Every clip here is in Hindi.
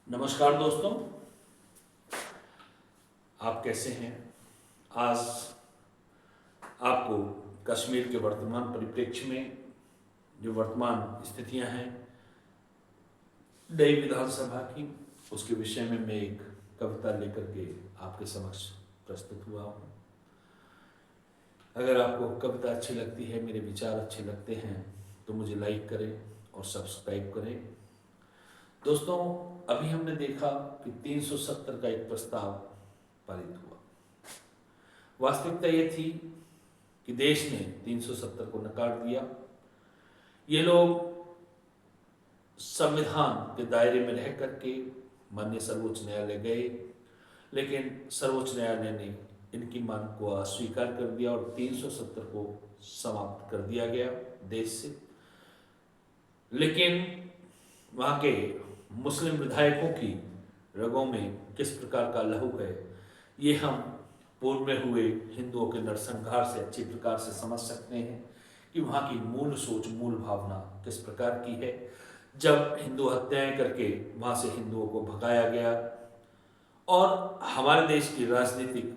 नमस्कार दोस्तों, आप कैसे हैं। आज आपको कश्मीर के वर्तमान परिप्रेक्ष्य में जो वर्तमान स्थितियां हैं नई विधानसभा की, उसके विषय में मैं एक कविता लेकर के आपके समक्ष प्रस्तुत हुआ हूँ। अगर आपको कविता अच्छी लगती है, मेरे विचार अच्छे लगते हैं तो मुझे लाइक करें और सब्सक्राइब करें। दोस्तों, अभी हमने देखा कि 370 का एक प्रस्ताव पारित हुआ। वास्तविकता ये थी कि देश ने 370 को नकार दिया। ये लोग संविधान के दायरे में रह करके माननीय सर्वोच्च न्यायालय गए, लेकिन सर्वोच्च न्यायालय ने इनकी मांग को अस्वीकार कर दिया और 370 को समाप्त कर दिया गया देश से। लेकिन वहाँ के मुस्लिम विधायकों की रगों में किस प्रकार का लहू है, ये हम पूर्व में हुए हिंदुओं के नरसंहार से अच्छी प्रकार से समझ सकते हैं कि वहाँ की मूल सोच, मूल भावना किस प्रकार की है। जब हिंदू हत्याएं करके वहाँ से हिंदुओं को भगाया गया, और हमारे देश की राजनीतिक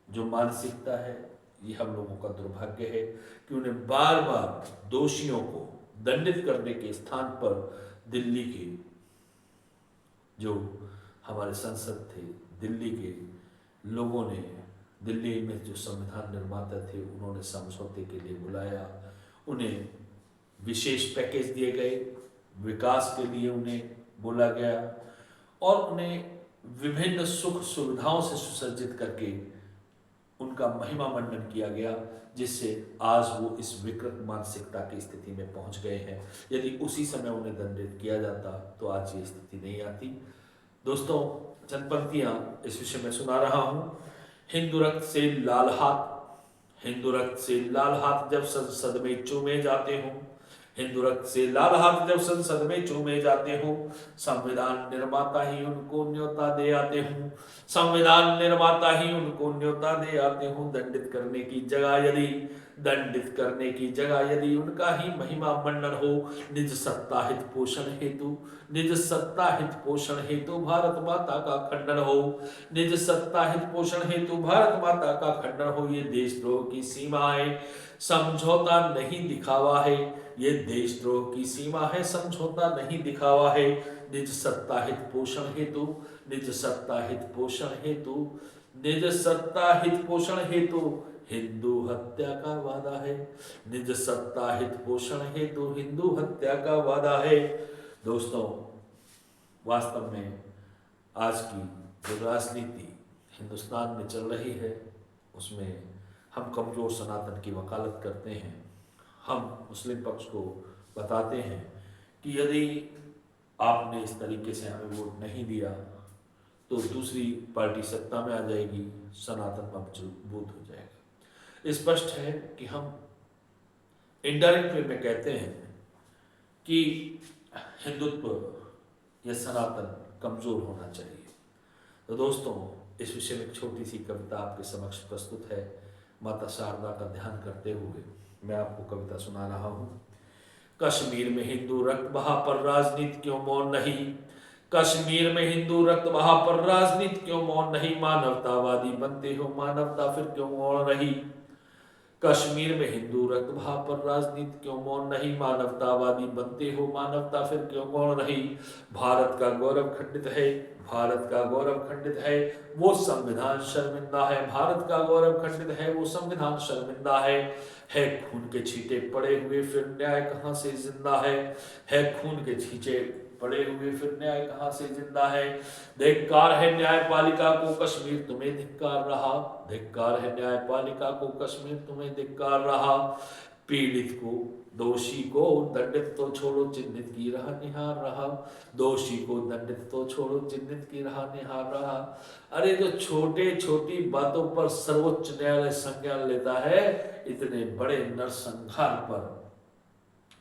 जो मानसिकता है, ये हम लोगों का दुर्भाग्य है कि उन्हें बार बार दोषियों को दंडित करने के स्थान पर दिल्ली के जो हमारे सांसद थे, दिल्ली के लोगों ने, दिल्ली में जो संविधान निर्माता थे, उन्होंने समझौते के लिए बुलाया। उन्हें विशेष पैकेज दिए गए, विकास के लिए उन्हें बोला गया और उन्हें विभिन्न सुख सुविधाओं से सुसज्जित करके उनका महिमा मंडन किया गया, जिससे आज वो इस विकृत मानसिकता की स्थिति में पहुंच गए हैं। यदि उसी समय उन्हें दंडित किया जाता तो आज ये स्थिति नहीं आती। दोस्तों, चंद पंक्तियां इस विषय में सुना रहा हूं। हिंदू रक्त से लाल हाथ, हिंदू रक्त से लाल हाथ जब संसद में चूमे जाते हों, हिंदू रक्त से लाल हाथ जब संसद में चूमे जाते हो, संविधान निर्माता ही उनको न्योता दे आते हों, संविधान निर्माता ही उनको न्योता दे आते हों। दंडित करने की जगह यदि, दंडित करने की जगह यदि उनका ही महिमा मंडन हो, निज सत्ता हित पोषण हेतु, निज सत्ता हित पोषण हेतु भारत माता का खंडन हो, निज सत्ता हित पोषण हेतु भारत माता का खंडन हो। ये देशद्रोह की सीमा है, समझौता नहीं दिखावा है, ये देशद्रोह की सीमा है, समझौता नहीं दिखावा है। निज सत्ता हित पोषण हेतु, निज सत्ता हित पोषण हेतु, निज सत्ता हित पोषण हेतु हिंदू हत्या का वादा है, निज सत्ता हित पोषण हेतु हिंदू हत्या का वादा है। दोस्तों, वास्तव में आज की जो राजनीति हिंदुस्तान में चल रही है, उसमें हम कमजोर सनातन की वकालत करते हैं। हम मुस्लिम पक्ष को बताते हैं कि यदि आपने इस तरीके से हमें वोट नहीं दिया तो दूसरी पार्टी सत्ता में आ जाएगी, सनातन मजबूत हो जाएगा। स्पष्ट है कि हम इनडायरेक्ट वे में कहते हैं कि हिंदुत्व या सनातन कमजोर होना चाहिए। तो दोस्तों, इस विषय में एक छोटी सी कविता आपके समक्ष प्रस्तुत है। माता शारदा का ध्यान करते हुए मैं आपको कविता सुना रहा हूं। कश्मीर में हिंदू रक्त बहा पर राजनीति क्यों मौन नहीं, कश्मीर में हिंदू रक्त बहा पर राजनीति क्यों मौन नहीं, मानवतावादी बनते हो मानवता फिर क्यों मौन रही। कश्मीर में हिंदू रक्त बहा पर राजनीति क्यों मौन नहीं, मानवतावादी बनते हो मानवता फिर क्यों मौन रही। भारत का गौरव खंडित है, भारत का गौरव खंडित है, वो संविधान शर्मिंदा है, भारत का गौरव खंडित है, वो संविधान शर्मिंदा है खून के छींटे पड़े हुए फिर न्याय कहां से जिंदा है खून के छींटे पड़े हुए फिर न्याय कहां से जिंदा है। धिक्कार है न्यायपालिका को कश्मीर तुम्हें धिक्कार रहा, धिक्कार है न्यायपालिका को कश्मीर तुम्हें धिक्कार रहा। पीड़ित को, दोषी को दंडित तो छोड़ो चिन्हित की राह निहार रहा, दोषी को दंडित तो छोड़ो चिन्हित की राह निहार रहा। अरे जो छोटे छोटी बातों पर सर्वोच्च न्यायालय संज्ञान लेता है, इतने बड़े नरसंहार पर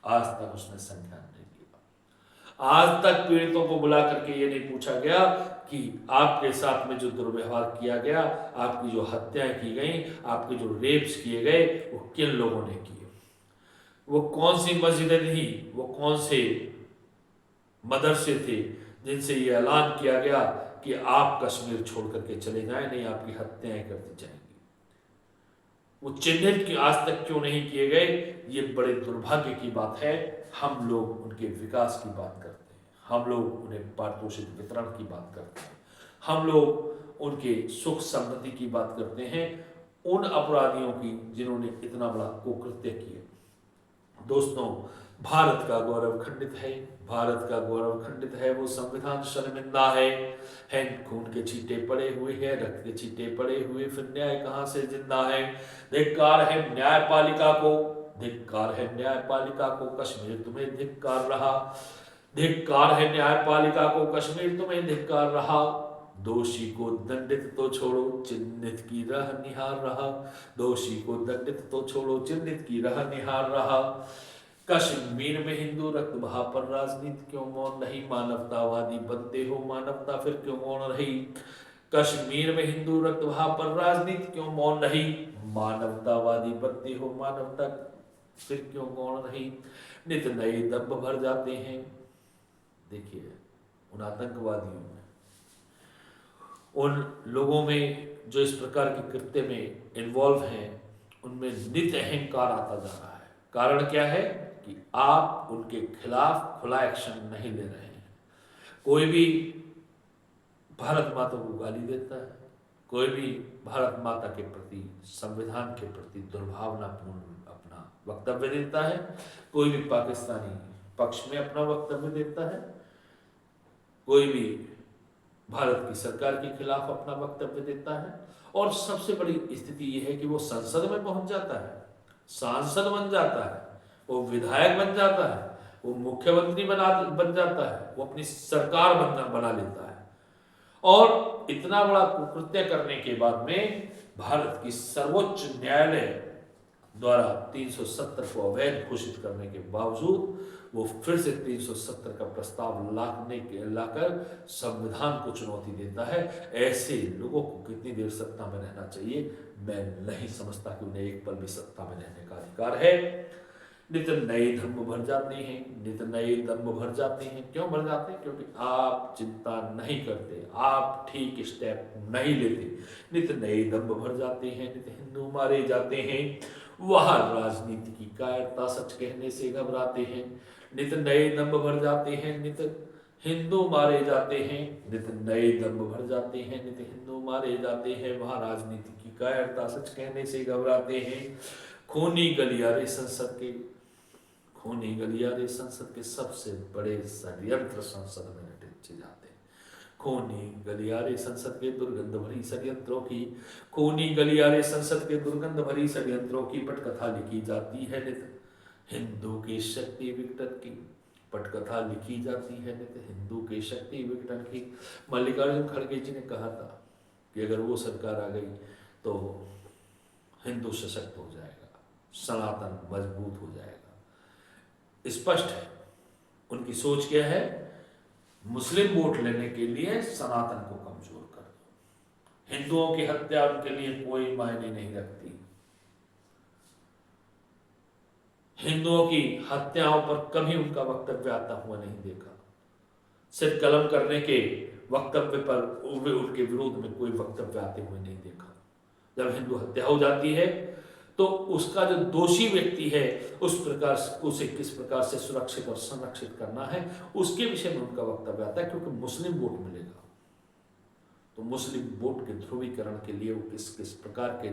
आज तक उसने संज्ञान नहीं लिया। आज तक पीड़ितों को बुला करके ये नहीं पूछा गया कि आपके साथ में जो दुर्व्यवहार किया गया, आपकी जो हत्याएं की गई, आपके जो रेप्स किए गए, वो किन लोगों ने किए, वो कौन सी मस्जिदें थी, वो कौन से मदरसे थे जिनसे ये ऐलान किया गया कि आप कश्मीर छोड़ करके चले जाएं, नहीं आपकी हत्याएं कर दी जाएंगी। वो चिन्हित की आज तक क्यों नहीं किए गए, ये बड़े दुर्भाग्य की बात है। हम लोग उनके विकास की बात करते हैं, हम लोग उन्हें पारितोषिक वितरण की बात करते हैं, हम लोग उनके सुख समृद्धि की बात करते हैं, उन अपराधियों की जिन्होंने इतना बड़ा कुकृत्य किया। दोस्तों, भारत का गौरव खंडित है, भारत का गौरव खंडित है, वो संविधान शर्मिंदा है खून के छींटे पड़े हुए हैं, रक्त के छींटे पड़े हुए, फिर न्याय कहां से जिंदा है। धिक्कार है न्यायपालिका को, धिक्कार है न्यायपालिका को, कश्मीर तुम्हें धिक्कार रहा, धिक्कार है न्यायपालिका को, कश्मीर तुम्हें धिक्कार रहा। दोषी को दंडित तो छोड़ो, चिन्हित की राह निहार रहा, दोषी को दंडित तो छोड़ो, चिन्हित की राह निहार रहा। कश्मीर में हिंदू रक्त बहा पर राजनीति क्यों मौन रही, मानवतावादी बनते हो मानवता फिर क्यों मौन रही। कश्मीर में हिंदू रक्त बहा पर राजनीति क्यों मौन रही, मानवतावादी बनते हो मानवता फिर क्यों मौन रही। नित नए दंभ भर जाते हैं। देखिए, उन आतंकवादियों में, उन लोगों में जो इस प्रकार के कृत्य में इन्वॉल्व हैं, उनमें नित अहंकार आता जा रहा है। कारण क्या है कि आप उनके खिलाफ खुला एक्शन नहीं ले रहे हैं। कोई भी भारत माता को गाली देता है, कोई भी भारत माता के प्रति, संविधान के प्रति दुर्भावनापूर्ण अपना वक्तव्य देता है, कोई भी पाकिस्तानी पक्ष में अपना वक्तव्य देता है, कोई भी भारत की सरकार के खिलाफ अपना वक्तव्य देता है, और सबसे बड़ी स्थिति यह है कि वो संसद में पहुंच जाता है, सांसद बन जाता है, वो विधायक बन जाता है, वो मुख्यमंत्री बन जाता है, वो अपनी सरकार बना लेता है। और इतना बड़ा कुकृत्य करने के बाद में भारत की सर्वोच्च न्यायालय द्वारा 370 को अवैध घोषित करने के बावजूद वो फिर से 370 का प्रस्ताव लाकर संविधान को चुनौती देता है। ऐसे लोगों को कितनी देर सत्ता में रहना चाहिए, मैं नहीं समझता कि उन्हें एक पल भी सत्ता में रहने का अधिकार है। नित नए दंभ भर जाते हैं, नित नए दंभ भर जाते हैं। क्यों भर जाते हैं? क्योंकि आप चिंता नहीं करते, आप ठीक स्टेप नहीं लेते। नित नए दंभ भर जाते हैं, नित हिंदू मारे जाते हैं, वह राजनीति की कायरता सच कहने से घबराते हैं। नित नए दंभ भर जाते हैं, नित हिंदू मारे जाते हैं, नित नए दंभ भर जाते हैं, नित हिंदू मारे जाते हैं, वह राजनीति की कायरता सच कहने से घबराते हैं। खूनी गलियारे संसद के, खूनी गलियारे संसद के सबसे बड़े षड्यंत्र संसद में रचे जाते हैं। खूनी गलियारे संसद के दुर्गंध भरी षड्यंत्रों की, खूनी गलियारे संसद के दुर्गंध भरी षड्यंत्रों की पटकथा लिखी जाती है नित हिंदू की शक्ति विघटन की, पटकथा लिखी जाती है नित हिंदू के शक्ति विघटन की। मल्लिकार्जुन खड़गे जी ने कहा था कि अगर वो सरकार आ गई तो हिंदू सशक्त हो जाएगा, सनातन मजबूत हो जाएगा। स्पष्ट है उनकी सोच क्या है, मुस्लिम वोट लेने के लिए सनातन को कमजोर कर दो। हिंदुओं की हत्या उनके लिए कोई मायने नहीं रखती। हिंदुओं की हत्याओं पर कभी उनका वक्तव्य आता हुआ नहीं देखा। सिर्फ कलम करने के वक्तव्य पर उनके विरोध में कोई वक्तव्य आते हुए नहीं देखा। जब हिंदू हत्या हो जाती है तो उसका जो दोषी व्यक्ति है उस प्रकार उसे किस प्रकार से सुरक्षित और संरक्षित करना है, उसके विषय में उनका वक्तव्य आता है। क्योंकि मुस्लिम वोट मिलेगा, तो मुस्लिम वोट के ध्रुवीकरण के लिए वो किस किस प्रकार के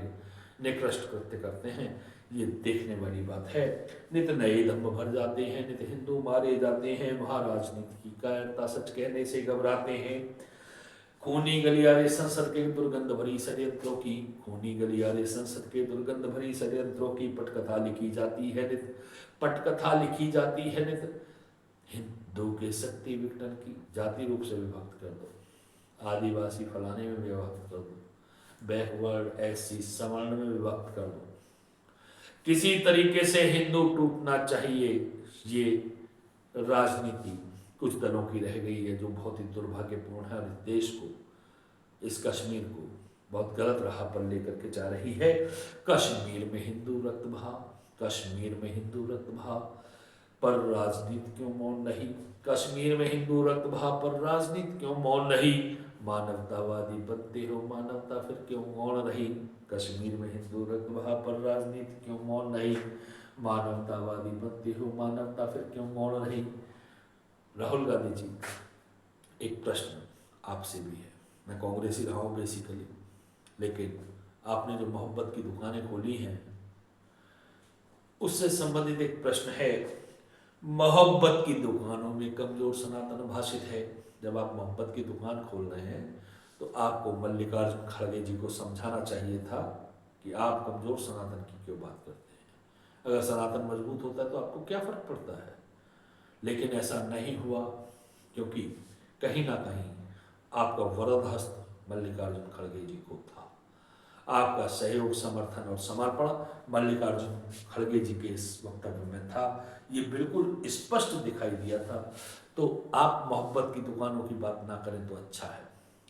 निकृष्ट कृत्य करते हैं, ये देखने वाली बात है। नित नए दंभ भर जाते हैं, नित हिंदू मारे जाते हैं, वहां राजनीति की कायरता सच कहने से घबराते हैं। खूनी गलियारे संसद के दुर्गंध भरी षड्यंत्रों की, खूनी गलियारे संसद के दुर्गंध भरी षड्यंत्रों की पटकथा लिखी जाती है नित, पटकथा लिखी जाती है नित हिंदू के शक्ति विघटन की। जाति रूप से विभक्त कर दो, आदिवासी फलाने में विभक्त कर दो, बैकवर्ड एससी सवर्ण में विभक्त कर दो, किसी तरीके से हिंदू टूटना चाहिए। ये राजनीति कुछ दलों की रह गई है जो बहुत ही दुर्भाग्यपूर्ण है और इस देश को, इस कश्मीर को बहुत गलत राह पर लेकर के जा रही है। कश्मीर में हिंदू रक्त बहा, कश्मीर में हिंदू रक्त बहा, पर राजनीति क्यों मौन नहीं? कश्मीर में हिंदू रक्त बहा पर राजनीति क्यों मौन नहीं? मानवतावादी बनते हो मानवता फिर क्यों मौन रही? कश्मीर में हिंदू रक्त बहा पर राजनीति क्यों मौन नहीं? मानवतावादी बनते हो मानवता फिर क्यों मौन रही? राहुल गांधी जी, एक प्रश्न आपसे भी है। मैं कांग्रेसी रहा हूँ बेसिकली, लेकिन आपने जो मोहब्बत की दुकानें खोली हैं उससे संबंधित एक प्रश्न है। मोहब्बत की दुकानों में कमजोर सनातन भाषित है। जब आप मोहब्बत की दुकान खोल रहे हैं तो आपको मल्लिकार्जुन खड़गे जी को समझाना चाहिए था कि आप कमजोर सनातन की क्यों बात करते हैं। अगर सनातन मजबूत होता है तो आपको क्या फर्क पड़ता है? लेकिन ऐसा नहीं हुआ, क्योंकि कहीं ना कहीं आपका वरद हस्त मल्लिकार्जुन खड़गे जी को था। आपका सहयोग, समर्थन और समर्पण मल्लिकार्जुन खड़गे जी के इस वक्तव्य में था। ये बिल्कुल स्पष्ट दिखाई दिया था। तो आप मोहब्बत की दुकानों की बात ना करें तो अच्छा है।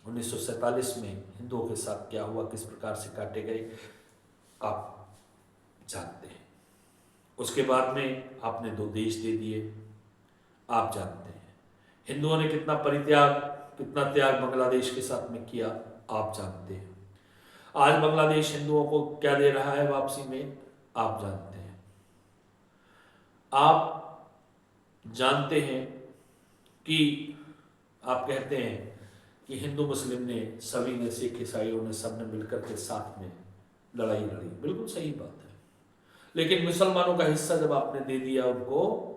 1947 में हिंदुओं के साथ क्या हुआ, किस प्रकार से काटे गए, आप जानते हैं। उसके बाद में आपने 2 देश दे दिए, आप जानते हैं। हिंदुओं ने कितना परित्याग, कितना त्याग बांग्लादेश के साथ में किया, आप जानते हैं। आज बांग्लादेश हिंदुओं को क्या दे रहा है वापसी में, आप जानते हैं। आप जानते हैं कि आप कहते हैं कि हिंदू मुस्लिम ने, सभी ने, सिख ईसाइयों ने, सब ने मिलकर के साथ में लड़ाई लड़ी। बिल्कुल सही बात है। लेकिन मुसलमानों का हिस्सा जब आपने दे दिया उनको,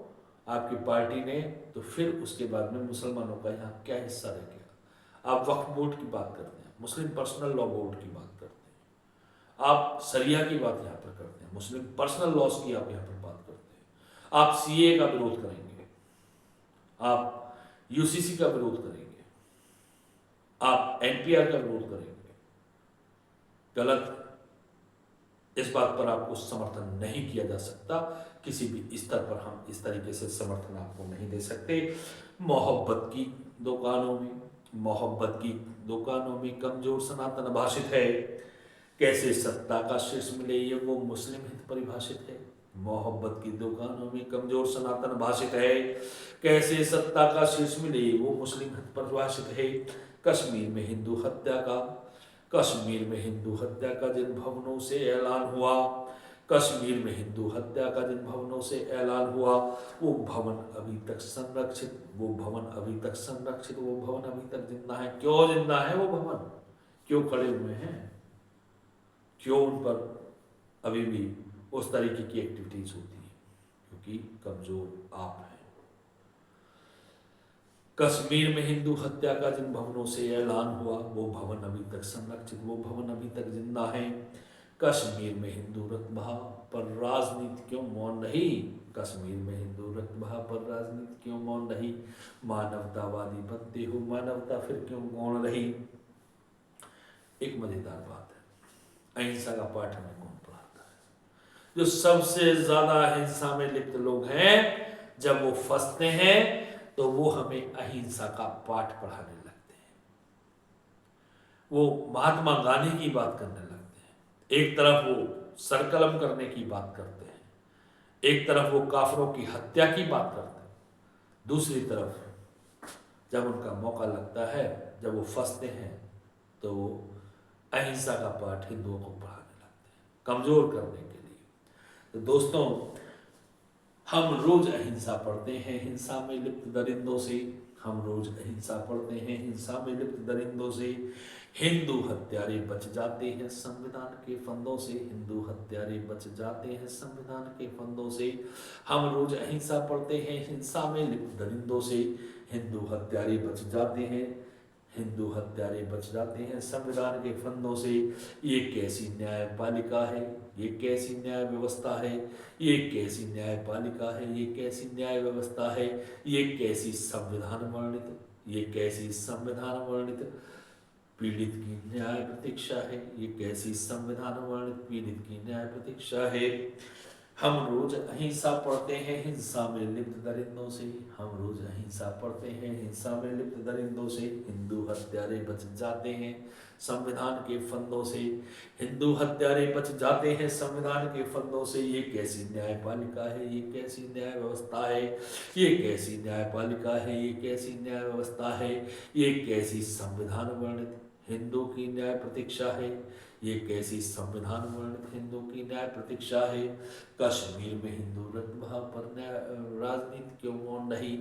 आपकी पार्टी ने, तो फिर उसके बाद में मुसलमानों का यहाँ क्या हिस्सा रह गया? आप वक्फ बोर्ड की बात करते हैं, मुस्लिम पर्सनल लॉ बोर्ड की बात करते हैं, आप सरिया की बात यहाँ पर करते हैं, मुस्लिम पर्सनल लॉस की आप यहाँ पर बात करते हैं। आप सीए का विरोध करेंगे, आप यूसीसी का विरोध करेंगे, आप एनपीआर का विरोध करेंगे। गलत, इस बात पर आपको समर्थन नहीं किया जा सकता। किसी भी स्तर पर हम इस तरीके से समर्थन आपको नहीं दे सकते। मोहब्बत की दुकानों में, मोहब्बत की दुकानों में कमजोर सनातन भाषित है। कैसे सत्ता का शीर्ष मिले, ये वो मुस्लिम हित परिभाषित है। मोहब्बत की दुकानों में कमजोर सनातन भाषित है। कैसे सत्ता का शीर्ष मिले, वो मुस्लिम हित परिभाषित है। कश्मीर में हिंदू हत्या का, कश्मीर में हिंदू हत्या का जिन भवनों से ऐलान हुआ, कश्मीर में हिंदू हत्या का जिन भवनों से ऐलान हुआ, वो भवन अभी तक संरक्षित, वो भवन अभी तक संरक्षित, वो भवन अभी तक जिंदा है। क्यों जिंदा है वो भवन? क्यों खड़े हुए हैं? क्यों उन पर अभी भी उस तरीके की एक्टिविटीज होती है? क्योंकि कमजोर आप हैं। कश्मीर में हिंदू हत्या का जिन भवनों से ऐलान हुआ, वो भवन अभी तक संरक्षित, वो भवन अभी तक जिंदा है। कश्मीर में हिंदू रक्त बहा पर राजनीति क्यों मौन रही? कश्मीर में हिंदू रक्त बहा पर राजनीति क्यों मौन रही? मानवतावादी बनते हो मानवता फिर क्यों मौन रही? एक मजेदार बात है, अहिंसा का पाठ हमें कौन पढ़ाता है? जो सबसे ज्यादा हिंसा में लिप्त लोग हैं, जब वो फंसते हैं तो वो हमें अहिंसा का पाठ पढ़ाने लगते हैं। वो महात्मा गांधी की बात करने लगते हैं। एक तरफ वो सरकलम करने की बात करते हैं, एक तरफ वो काफिरों की हत्या की बात करते हैं, दूसरी तरफ जब उनका मौका लगता है, जब वो फंसते हैं, तो वो अहिंसा का पाठ हिंदुओं को पढ़ाने लगते हैं, कमजोर करने के लिए। तो दोस्तों, हम रोज अहिंसा पढ़ते हैं हिंसा में लिप्त दरिंदों से, हम रोज अहिंसा पढ़ते हैं हिंसा में लिप्त दरिंदों से। हिंदू हत्यारे बच जाते हैं संविधान के फंदों से, हिंदू हत्यारे बच जाते हैं संविधान के फंदों से। हम रोज अहिंसा पढ़ते हैं हिंसा में लिप्त दरिंदों से, हिंदू हत्यारे बच जाते हैं, हिंदू हत्यारे बच जाते हैं संविधान के फंदों से। ये कैसी न्यायपालिका है, ये कैसी न्याय व्यवस्था है, ये कैसी न्यायपालिका है, ये कैसी न्याय व्यवस्था है, ये कैसी संविधान वर्णित, ये कैसी संविधान वर्णित पीड़ित की न्याय प्रतीक्षा है, ये कैसी संविधान वर्णित पीड़ित की न्याय प्रतीक्षा है। हम रोज अहिंसा पढ़ते हैं हिंसा में लिप्त दरिंदों से। हम रोज अहिंसा पढ़ते हैं हिंसा में लिप्त दरिंदों से। हिंदू हत्यारे बच जाते हैं संविधान के फंदों से। हिंदू हत्यारे बच जाते हैं संविधान के फंदों से। ये कैसी न्यायपालिका है, ये कैसी न्याय व्यवस्था है, ये कैसी न्यायपालिका है, ये कैसी न्याय व्यवस्था है, ये कैसी संविधान वर्णित हिंदू की न्याय प्रतीक्षा है, ये कैसी संविधान वर्णित हिंदू की न्याय प्रतीक्षा है। कश्मीर में हिंदू रक्त बहा पर राजनीति क्यों मौन नहीं।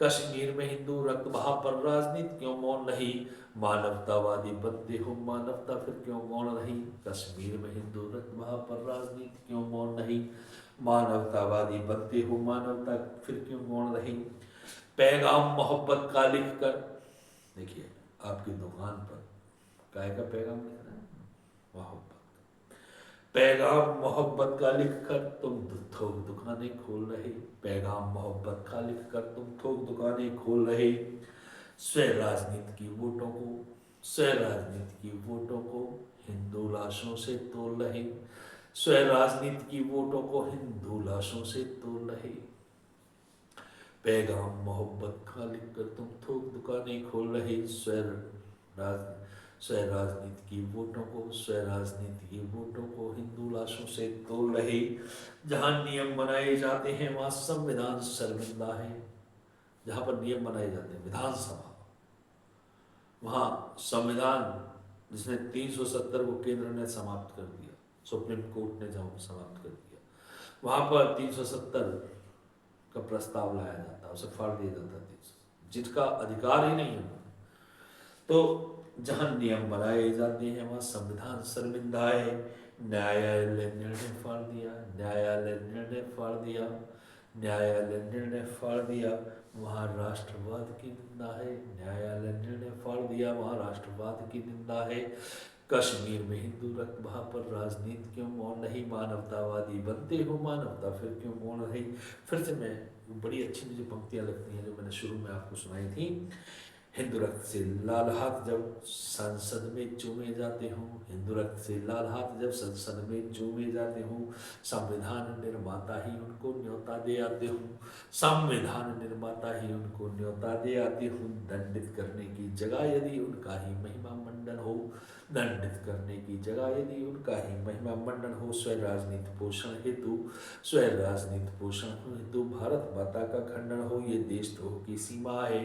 कश्मीर में हिंदू रक्त बहा पर राजनीति क्यों मौन नहीं। मानवतावादी बनते हो मानवता फिर क्यों मौन रही। कश्मीर में हिंदू रक्त बहा पर राजनीति क्यों मौन नहीं। मानवतावादी बनते हो मानवता फिर क्यों मौन रही। पैगाम मोहब्बत का लिख कर, देखिए आपकी दुकान पर काय का पैगाम लिख रहा है, मोहब्बत। पैगाम मोहब्बत का लिख कर तुम थोक दुकानें खोल रहे। पैगाम मोहब्बत का लिख कर तुम थोक दुकानें खोल रहे। स्व राजनीति की वोटों को, स्व राजनीति की वोटों को हिंदू लाशों से तोल रहे। स्व राजनीति की वोटों को हिंदू लाशों से तोल रहे। पैगाम मोहब्बत का लिख कर तुम थोक दुकानें खोल रहे। स्व राजनीति की वोटों को, स्व राजनीति की वोटों को हिंदू लाशों से तोल रहे। जहां नियम बनाए जाते हैं वहां संविधान शर्मिंदा है। जहां पर नियम बनाए जाते हैं विधानसभा, वहां संविधान जिसने 370 को केंद्र ने समाप्त कर दिया, सुप्रीम कोर्ट ने जब समाप्त कर दिया, वहां पर 370 का प्रस्ताव लाया जाता, उसे फाड़ दिया जाता है, जिसका अधिकार ही नहीं है। तो जहां नियम बनाए जाते हैं वहां संविधान शर्मिंदा है। न्यायालय निर्णय फाड़ दिया, न्यायालय निर्णय फाड़ दिया, न्यायालय निर्णय फाड़ दिया, वहां राष्ट्रवाद की निंदा है। न्यायालय निर्णय फाड़ दिया, वहां राष्ट्रवाद की निंदा है। कश्मीर में हिंदू रक्त बहा पर राजनीति क्यों मौन नहीं। मानवतावादी बनते हो मानवता फिर क्यों मौन रही। फिर से मैं, बड़ी अच्छी मुझे पंक्तियां लगती हैं जो मैंने शुरू में आपको सुनाई थी। हिंदू रक्त से लाल हाथ जब संसद में चूमे जाते हों, हिंदू रक्त से लाल हाथ जब संसद में चूमे जाते हों, संविधान निर्माता ही उनको न्योता दे आते हों, संविधान निर्माता ही उनको न्योता दे आते हों। दंडित करने की जगह यदि उनका ही महिमा मंडन हो, दंडित करने की जगह यदि उनका ही महिमा मंडन हो। स्व राजनीति पोषण हेतु, स्व राजनीति पोषण हेतु भारत माता का खंडन हो। ये देशद्रोह की सीमा है,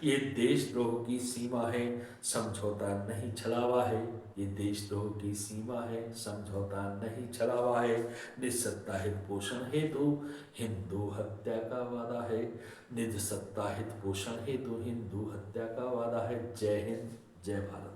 ये देशद्रोह की सीमा है, समझौता नहीं छलावा है। ये देशद्रोह की सीमा है, समझौता नहीं छलावा है। निस्सत्ता हित पोषण हेतु हिंदू हत्या का वादा है। निज सत्ता हित पोषण हेतु हिंदू हत्या का वादा है। जय हिंद, जय भारत।